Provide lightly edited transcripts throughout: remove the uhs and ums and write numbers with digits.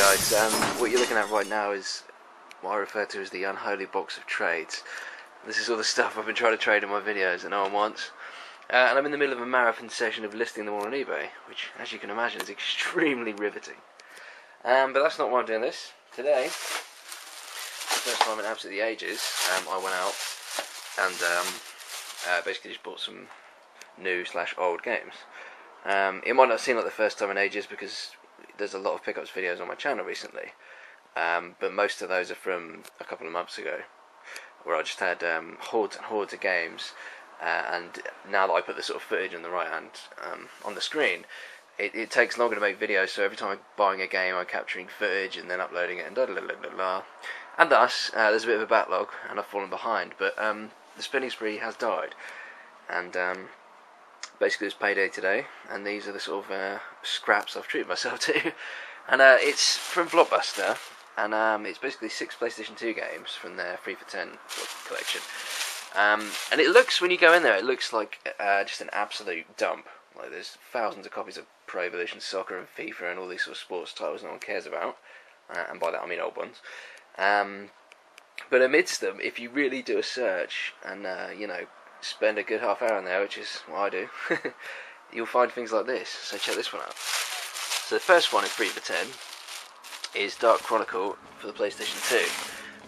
guys, what you're looking at right now is what I refer to as the unholy box of trades. This is all the stuff I've been trying to trade in my videos that no one wants. And I'm in the middle of a marathon session of listing them all on eBay, which, as you can imagine, is extremely riveting. But that's not why I'm doing this. Today, the first time in absolutely ages, I went out and basically just bought some new/old games. It might not seem like the first time in ages because there's a lot of pickups videos on my channel recently, but most of those are from a couple of months ago, where I just had hordes and hordes of games, and now that I put the sort of footage on the right hand on the screen, it takes longer to make videos, so every time I'm buying a game I'm capturing footage and then uploading it and and thus there's a bit of a backlog and I've fallen behind, but the spending spree has died, and basically it's payday today, and these are the sort of scraps I've treated myself to. And it's from Blockbuster, and it's basically 6 PlayStation 2 games from their 3 for 10 collection. And it looks, when you go in there, it looks like just an absolute dump. Like there's thousands of copies of Pro Evolution Soccer and FIFA and all these sort of sports titles no one cares about, and by that I mean old ones. But amidst them, if you really do a search and spend a good half hour in there, which is what I do, you'll find things like this. So check this one out. So the first one in 3 for 10 is Dark Chronicle for the PlayStation 2.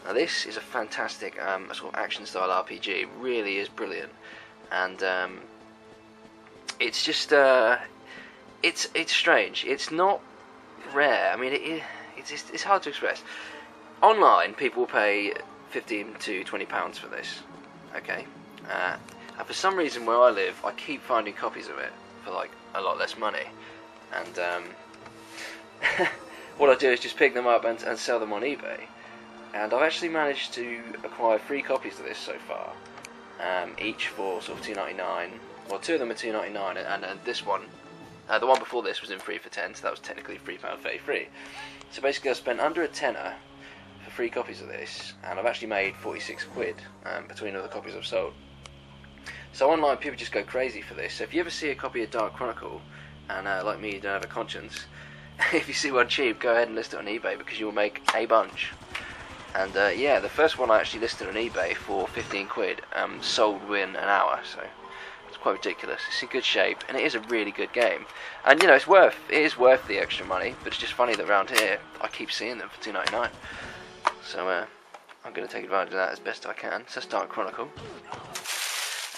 Now this is a fantastic sort of action style RPG. It really is brilliant, and it's just it's strange. It's not rare. I mean, it's hard to express. Online, people will pay £15 to £20 for this. Okay. And for some reason where I live, I keep finding copies of it for like a lot less money, and what I do is just pick them up and sell them on eBay, and I've actually managed to acquire 3 copies of this so far, each for sort of $2.99. Well, 2 of them are $2.99, and this one, the one before this was in 3 for 10, so that was technically £3.33. So basically I spent under a tenner for 3 copies of this, and I've actually made 46 quid between all the copies I've sold. So online people just go crazy for this. So if you ever see a copy of Dark Chronicle, and like me you don't have a conscience, if you see one cheap, go ahead and list it on eBay, because you'll make a bunch. And yeah, the first one I actually listed on eBay for 15 quid sold within an hour, so it's quite ridiculous. It's in good shape, and it is a really good game. And it is worth the extra money, but it's just funny that around here I keep seeing them for $2.99. So I'm going to take advantage of that as best I can. So that's Dark Chronicle.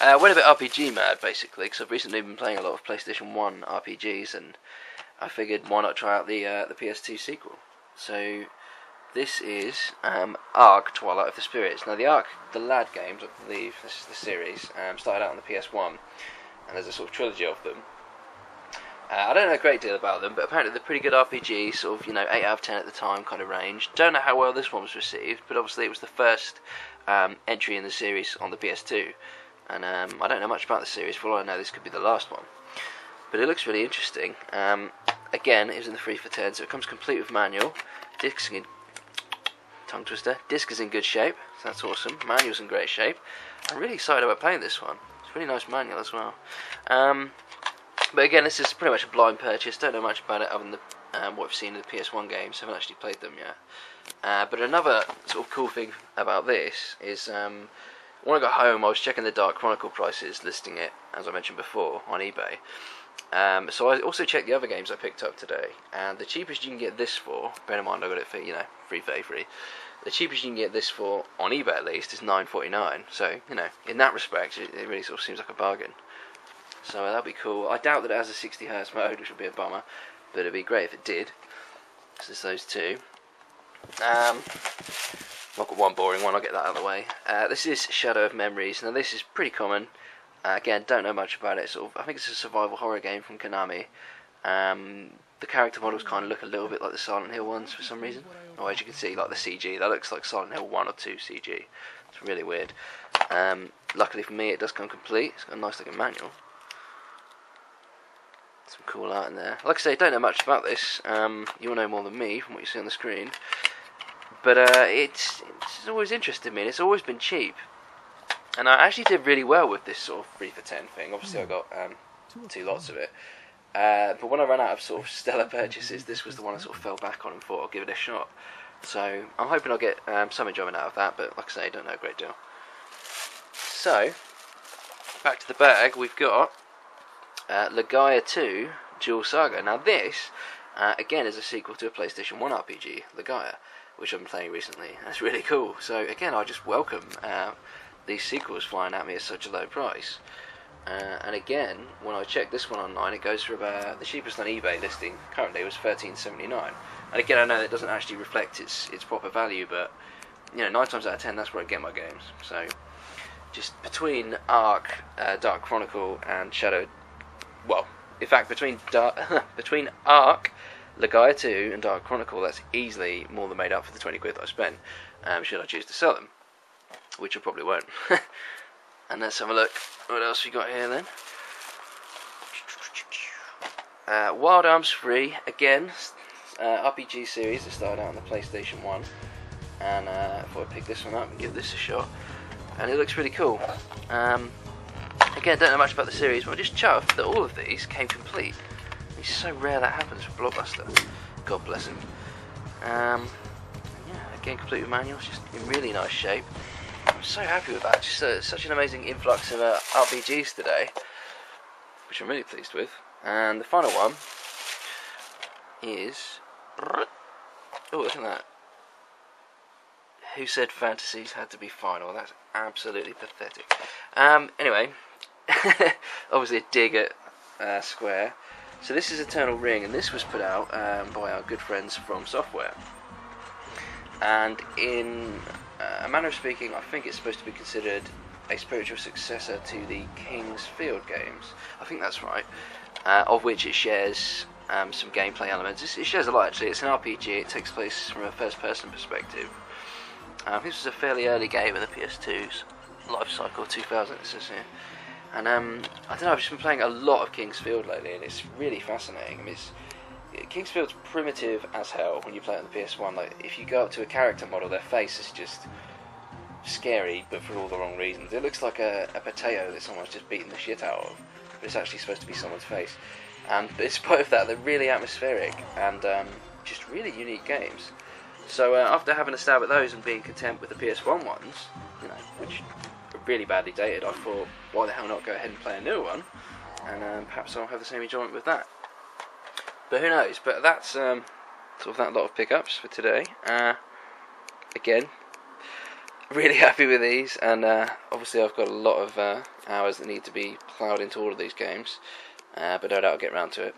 Went a bit RPG mad, basically, because I've recently been playing a lot of PlayStation 1 RPGs, and I figured why not try out the PS2 sequel. So this is Ark: Twilight of the Spirits. Now the lad games, I believe, this is the series, started out on the PS1, and there's a sort of trilogy of them. I don't know a great deal about them, but apparently they're pretty good RPGs, sort of 8 out of 10 at the time kind of range. Don't know how well this one was received, but obviously it was the first entry in the series on the PS2. And I don't know much about the series. For all I know, this could be the last one. But it looks really interesting. Again, it was in the 3 for 10, so it comes complete with manual. Disc is in good shape, so that's awesome. Manual's in great shape. I'm really excited about playing this one. It's a really nice manual as well. But again, this is pretty much a blind purchase. Don't know much about it other than what I've seen in the PS1 games. Haven't actually played them yet. But another sort of cool thing about this is when I got home, I was checking the Dark Chronicle prices, listing it, as I mentioned before, on eBay. So I also checked the other games I picked up today, and the cheapest you can get this for, bear in mind I got it for, $3.33, the cheapest you can get this for, on eBay at least, is $9.49, so, in that respect, it really sort of seems like a bargain. So that'd be cool. I doubt that it has a 60Hz mode, which would be a bummer, but it'd be great if it did. So there's those 2. I've got one boring one, I'll get that out of the way. This is Shadow of Memories. Now this is pretty common. Again, don't know much about it. I think it's a survival horror game from Konami. The character models kind of look a little bit like the Silent Hill ones for some reason. Or as you can see, like the CG, that looks like Silent Hill 1 or 2 CG. It's really weird. Luckily for me, it does come complete. It's got a nice looking manual. Some cool art in there. Like I say, don't know much about this. You'll know more than me from what you see on the screen. But it's always interested me, and it's always been cheap. And I actually did really well with this sort of 3 for 10 thing. Obviously I got 2 lots of it. But when I ran out of sort of stellar purchases, this was the one I sort of fell back on and thought I'll give it a shot. So I'm hoping I'll get some enjoyment out of that, but like I say, I don't know a great deal. So, back to the bag, we've got Lackluster 2 Duel Saga. Now this, again, is a sequel to a PlayStation 1 RPG, Lackluster, which I've been playing recently. That's really cool. So again, I just welcome these sequels flying at me at such a low price. And again, when I checked this one online, it goes for about, the cheapest on eBay listing currently was $13.79. And again, I know that doesn't actually reflect its proper value, but you know, 9 times out of 10, that's where I get my games. So just between Ark, Dark Chronicle, and Shadow, well, in fact, between Ark, Lackluster 2, and Dark Chronicle, that's easily more than made up for the 20 quid that I spent. Should I choose to sell them, which I probably won't. And let's have a look. What else we got here then? Wild Arms 3, again, RPG series that started out on the PlayStation 1. And I thought I'd pick this one up and give this a shot. And it looks really cool. Again, don't know much about the series, but I'm just chuffed that all of these came complete. It's so rare that happens for Blockbuster. God bless him. Yeah, again, complete with manuals, just in really nice shape. I'm so happy with that. Just such an amazing influx of RPGs today, which I'm really pleased with. And the final one is, oh, look at that. Who said fantasies had to be final? That's absolutely pathetic. Anyway, obviously a dig at Square. So this is Eternal Ring, and this was put out by our good friends from Software. And in a manner of speaking, I think it's supposed to be considered a spiritual successor to the King's Field games. I think that's right. Of which it shares some gameplay elements. It shares a lot, actually. It's an RPG. It takes place from a first-person perspective. This was a fairly early game in the PS2's life cycle, 2000, it says here. And I don't know, I've just been playing a lot of King's Field lately, and it's really fascinating. I mean, King's Field's primitive as hell when you play it on the PS1. Like, if you go up to a character model, their face is just scary, but for all the wrong reasons. It looks like a potato that someone's just beaten the shit out of, but it's actually supposed to be someone's face. And in spite of that, they're really atmospheric and just really unique games. So after having a stab at those and being content with the PS1 ones, you know, which are really badly dated, I thought, why the hell not go ahead and play a new one, and perhaps I'll have the same enjoyment with that. But who knows? But that's sort of that lot of pickups for today. Again, really happy with these, and obviously I've got a lot of hours that need to be ploughed into all of these games, but no doubt I'll get round to it.